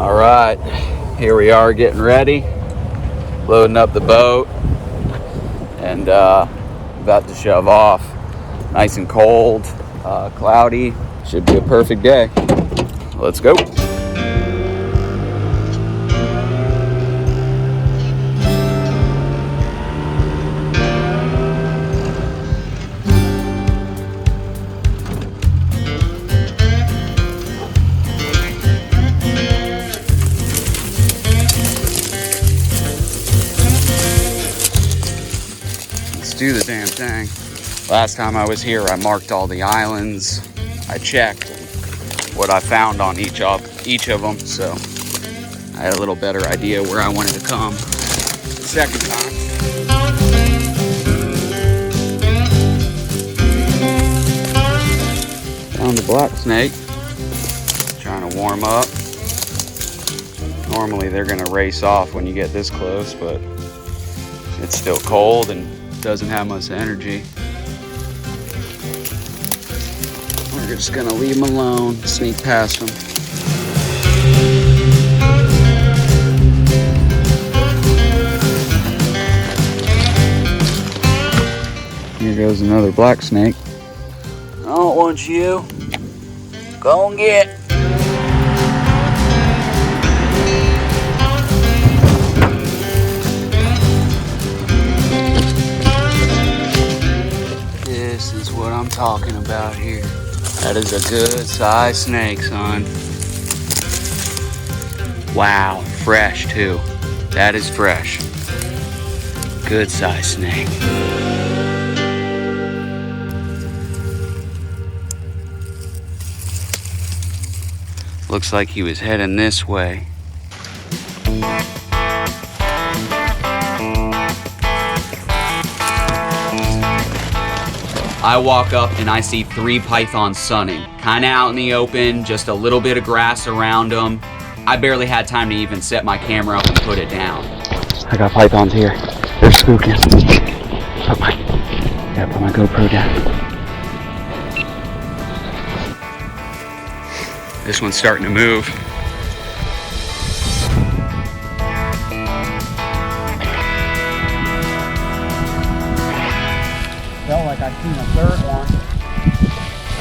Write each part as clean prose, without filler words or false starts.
All right, here we are getting ready, loading up the boat, and about to shove off. Nice and cold, cloudy. Should be a perfect day. Let's go. Do the damn thing. Last time I was here, I marked all the islands. I checked what I found on each of them, so I had a little better idea where I wanted to come the second time. Found a black snake. Trying to warm up. Normally they're gonna race off when you get this close, but it's still cold and doesn't have much energy. We're just gonna leave him alone, sneak past him. Here goes another black snake. I don't want you. Go and get. This is what I'm talking about here. That is a good size snake, son. Wow, fresh too. That is fresh. Good size snake. Looks like he was heading this way. I walk up and I see 3 pythons sunning, kind of out in the open, just a little bit of grass around them. I barely had time to even set my camera up and put it down. I got pythons here. They're spooking. Gotta put my GoPro down. This one's starting to move. Felt like I seen a third one.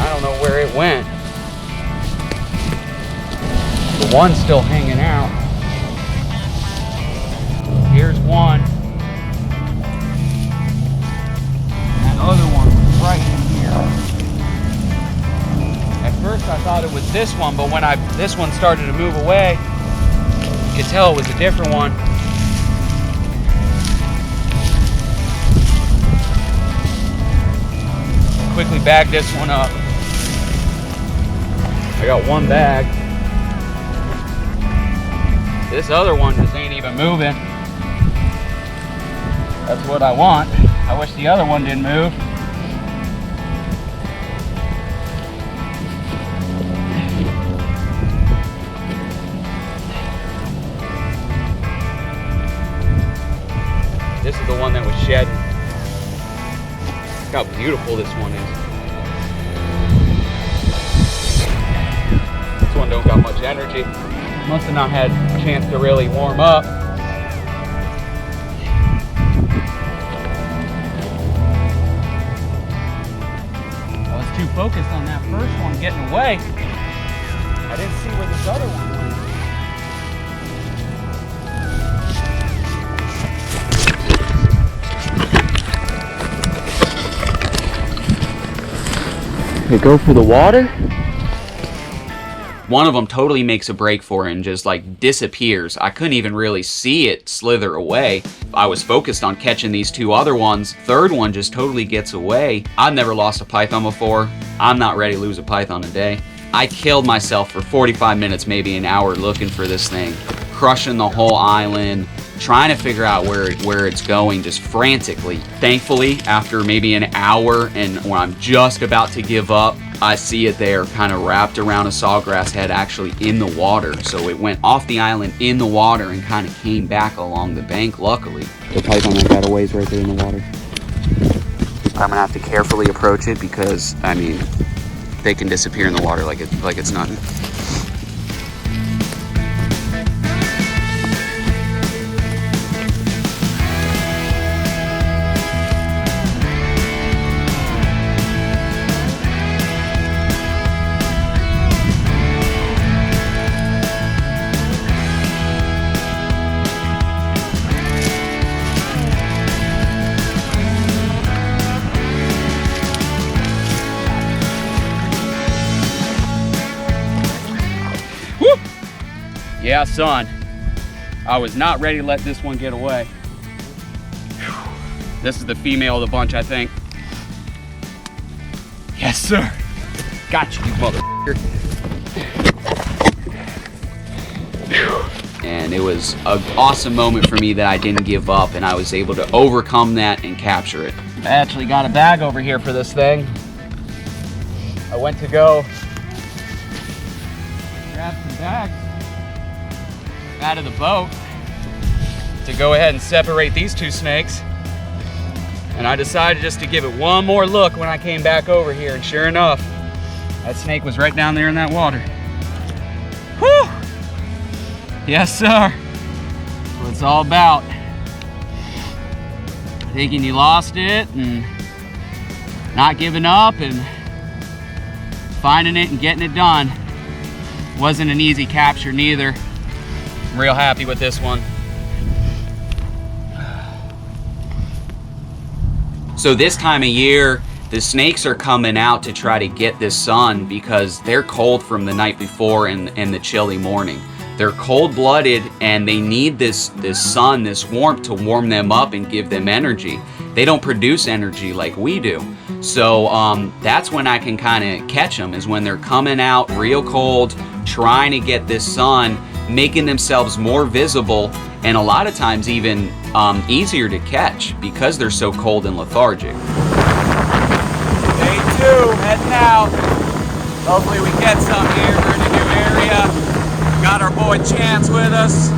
I don't know where it went. The one's still hanging out. Here's one. And the other one right in here. At first I thought it was this one, but when this one started to move away, you could tell it was a different one. Quickly bag this one up. I got one bag. This other one just ain't even moving. That's what I want. I wish the other one didn't move. This is the one that was shedding. Look how beautiful this one is. This one don't got much energy. Must have not had a chance to really warm up. I was too focused on that first one getting away. I didn't see where this other one went. They go for the water? One of them totally makes a break for it and just like disappears. I couldn't even really see it slither away. I was focused on catching these 2 other ones. Third one just totally gets away. I've never lost a python before. I'm not ready to lose a python a day. I killed myself for 45 minutes, maybe an hour looking for this thing. Crushing the whole island, trying to figure out where it's going just frantically. Thankfully, after maybe an hour and when I'm just about to give up, I see it there kind of wrapped around a sawgrass head actually in the water. So it went off the island in the water and kind of came back along the bank, luckily. The python that got away is right there in the water. I'm gonna have to carefully approach it because, I mean, they can disappear in the water like it's nothing. Yeah, son. I was not ready to let this one get away. This is the female of the bunch, I think. Yes, sir. Got you, motherfucker. And it was an awesome moment for me that I didn't give up, and I was able to overcome that and capture it. I actually got a bag over here for this thing. I went to go grab some bags out of the boat to go ahead and separate these two snakes. And I decided just to give it one more look when I came back over here, and sure enough, that snake was right down there in that water. Whew! Yes, sir. That's what it's all about. Thinking you lost it and not giving up and finding it and getting it done. Wasn't an easy capture neither. I'm real happy with this one. So this time of year, the snakes are coming out to try to get this sun because they're cold from the night before and the chilly morning. They're cold-blooded and they need this sun, this warmth to warm them up and give them energy. They don't produce energy like we do. So that's when I can kind of catch them, is when they're coming out real cold, trying to get this sun, making themselves more visible, and a lot of times even easier to catch because they're so cold and lethargic. Day 2, heading out. Hopefully we get some here. We're in a new area. Got our boy Chance with us.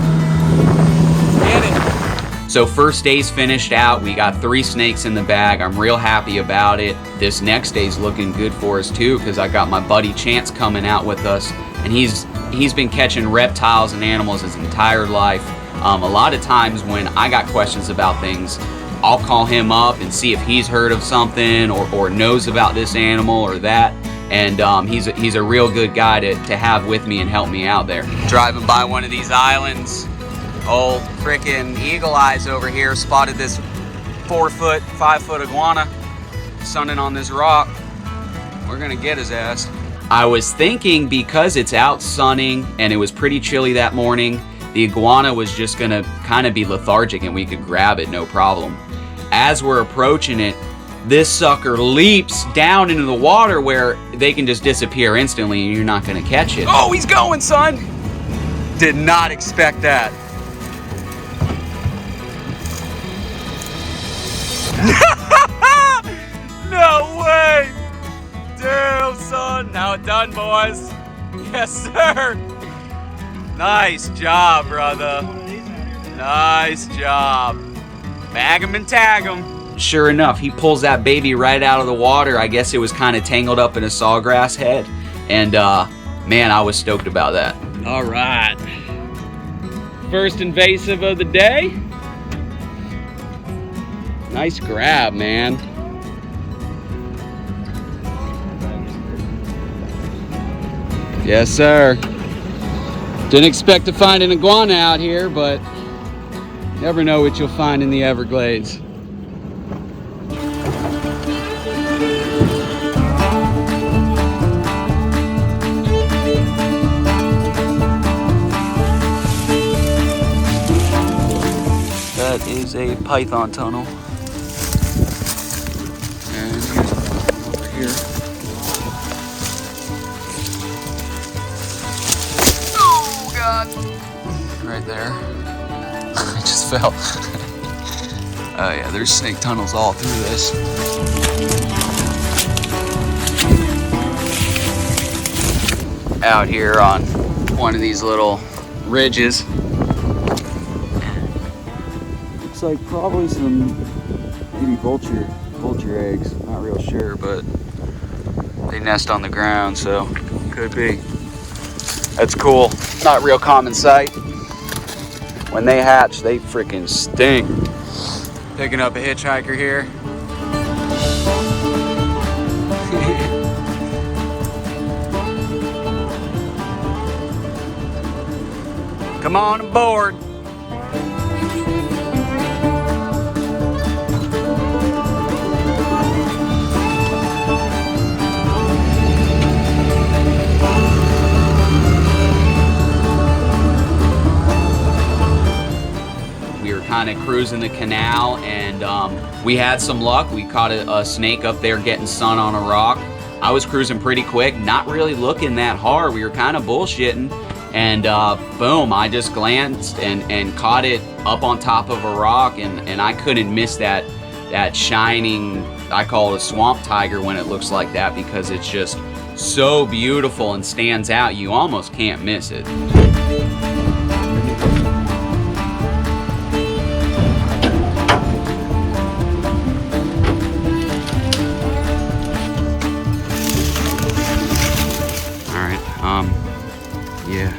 Get it. So first day's finished out. We got 3 snakes in the bag. I'm real happy about it. This next day's looking good for us too, because I got my buddy Chance coming out with us, and he's been catching reptiles and animals his entire life. A lot of times when I got questions about things, I'll call him up and see if he's heard of something or knows about this animal or that. And he's a real good guy to have with me and help me out there. Driving by one of these islands, old frickin' Eagle Eyes over here spotted this 4-foot, 5-foot iguana sunning on this rock. We're gonna get his ass. I was thinking because it's out sunning and it was pretty chilly that morning, the iguana was just gonna kind of be lethargic and we could grab it no problem. As we're approaching it, this sucker leaps down into the water where they can just disappear instantly and you're not gonna catch it. Oh, he's going, son! Did not expect that. No way! Damn, son. Now it done, boys. Yes, sir. Nice job, brother. Nice job. Bag him and tag him. Sure enough, he pulls that baby right out of the water. I guess it was kind of tangled up in a sawgrass head. And man, I was stoked about that. All right. First invasive of the day. Nice grab, man. Yes, sir. Didn't expect to find an iguana out here, but never know what you'll find in the Everglades. That is a python tunnel. And here's another one over here. Oh, God. Right there. I just fell. Oh, yeah, there's snake tunnels all through this. Out here on one of these little ridges. Looks like probably some maybe vulture eggs. Not real sure, but they nest on the ground, so could be. That's cool. Not real common sight. When they hatch, they freaking stink. Picking up a hitchhiker here. Come on aboard. kind of cruising the canal, and we had some luck. We caught a snake up there getting sun on a rock. I was cruising pretty quick, not really looking that hard. We were kind of bullshitting, and boom, I just glanced and caught it up on top of a rock, and I couldn't miss that shining, I call it a swamp tiger when it looks like that, because it's just so beautiful and stands out. You almost can't miss it. Yeah.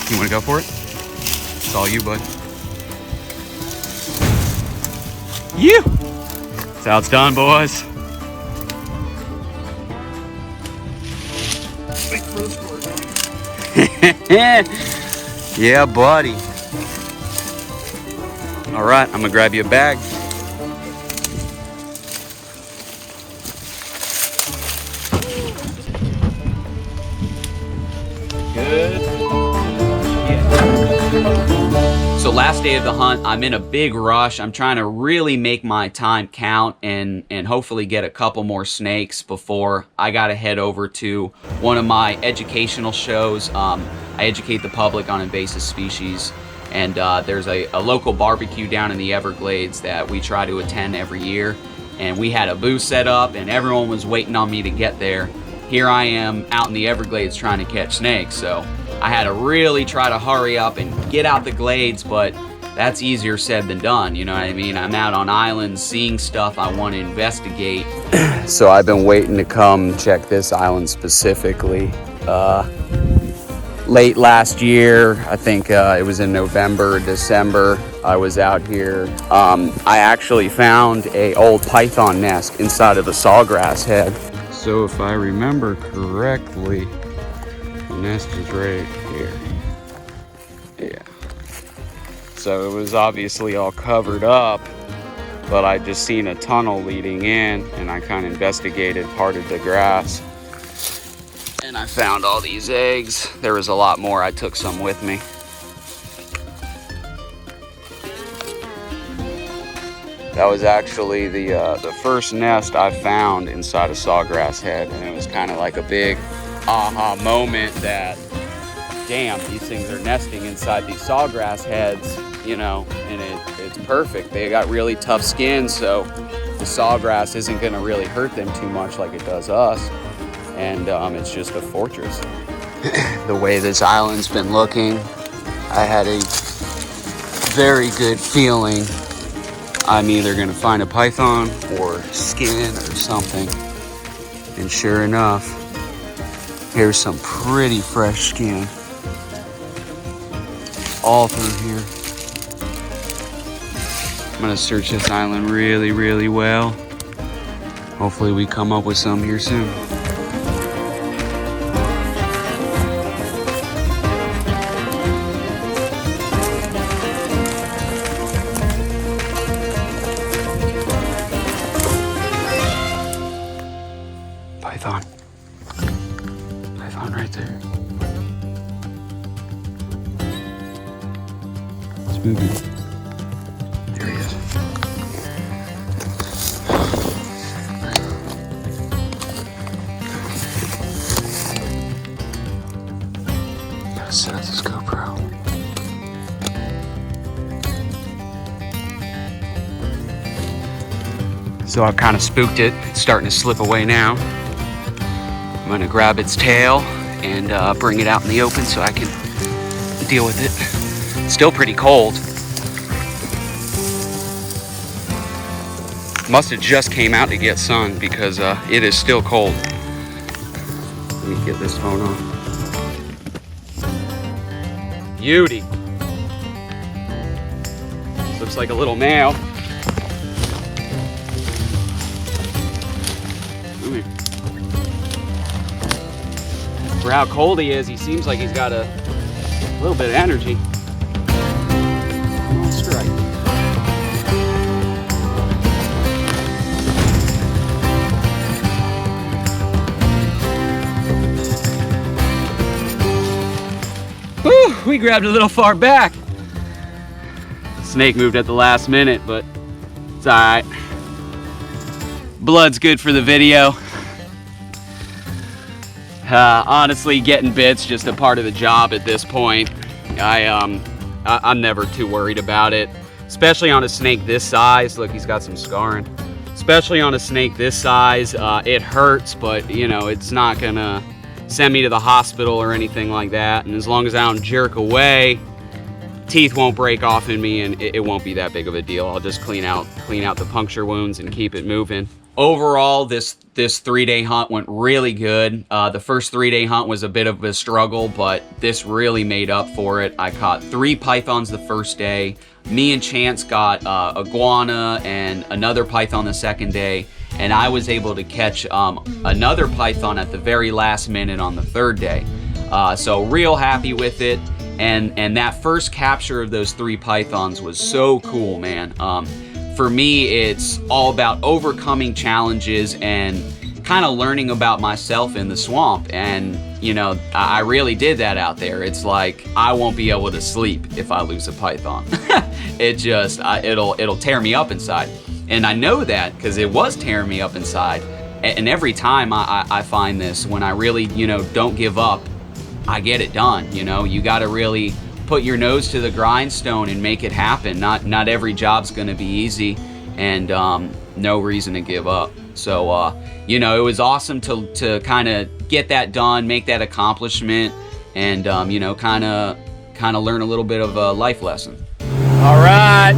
You want to go for it? It's all you, bud. You. That's how it's done, boys. Yeah, buddy. All right, I'm gonna grab you a bag. Good. Yeah. So last day of the hunt, I'm in a big rush. I'm trying to really make my time count and hopefully get a couple more snakes before I gotta head over to one of my educational shows. I educate the public on invasive species. And there's a local barbecue down in the Everglades that we try to attend every year. And we had a booth set up and everyone was waiting on me to get there. Here I am out in the Everglades trying to catch snakes. So I had to really try to hurry up and get out the glades, but that's easier said than done, you know what I mean? I'm out on islands seeing stuff I want to investigate. So I've been waiting to come check this island specifically. Late last year, I think it was in November, December, I was out here. I actually found a old python nest inside of a sawgrass head. So if I remember correctly, the nest is right here. Yeah. So it was obviously all covered up, but I just seen a tunnel leading in, and I kind of investigated part of the grass. And I found all these eggs. There was a lot more. I took some with me. That was actually the first nest I found inside a sawgrass head, and it was kind of like a big aha moment that, damn, these things are nesting inside these sawgrass heads, you know, and it's perfect. They got really tough skin, so the sawgrass isn't going to really hurt them too much like it does us. And it's just a fortress. The way this island's been looking, I had a very good feeling I'm either gonna find a python or skin or something. And sure enough, here's some pretty fresh skin all through here. I'm gonna search this island really, really well. Hopefully we come up with some here soon. Python. Python right there. It's moving. There he is. Gotta set up this GoPro. So I've kind of spooked it. It's starting to slip away now. I'm gonna grab its tail and bring it out in the open so I can deal with it. It's still pretty cold. Must have just came out to get sun because it is still cold. Let me get this phone on. Beauty. This looks like a little male. For how cold he is, he seems like he's got a little bit of energy. Strike. We grabbed a little far back. Snake moved at the last minute, but it's all right. Blood's good for the video. Honestly, getting bit's just a part of the job at this point. I'm never too worried about it, especially on a snake this size. Look, he's got some scarring. Especially on a snake this size, it hurts, but you know, it's not gonna send me to the hospital or anything like that. And as long as I don't jerk away, teeth won't break off in me, and it won't be that big of a deal. I'll just clean out the puncture wounds and keep it moving. Overall, this 3-day hunt went really good. The first 3-day hunt was a bit of a struggle, but this really made up for it. I caught 3 pythons the first day. Me and Chance got iguana and another python the second day, and I was able to catch another python at the very last minute on the 3rd day. So real happy with it, and that first capture of those 3 pythons was so cool, man. For me, it's all about overcoming challenges and kind of learning about myself in the swamp. And, you know, I really did that out there. It's like, I won't be able to sleep if I lose a python. It just, it'll tear me up inside. And I know that because it was tearing me up inside. And every time I find this, when I really, you know, don't give up, I get it done. You know, you got to really put your nose to the grindstone and make it happen. Not every job's gonna be easy, and no reason to give up. So you know, it was awesome to kind of get that done, make that accomplishment, and you know, kind of learn a little bit of a life lesson. All right,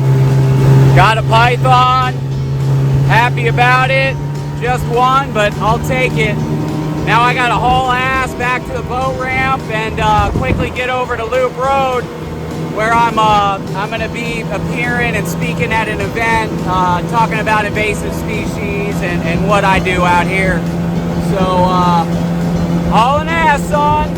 got a python. Happy about it. Just one, but I'll take it. Now I gotta haul ass back to the boat ramp and quickly get over to Loop Road, where I'm gonna be appearing and speaking at an event, talking about invasive species and what I do out here. So, hauling ass, son.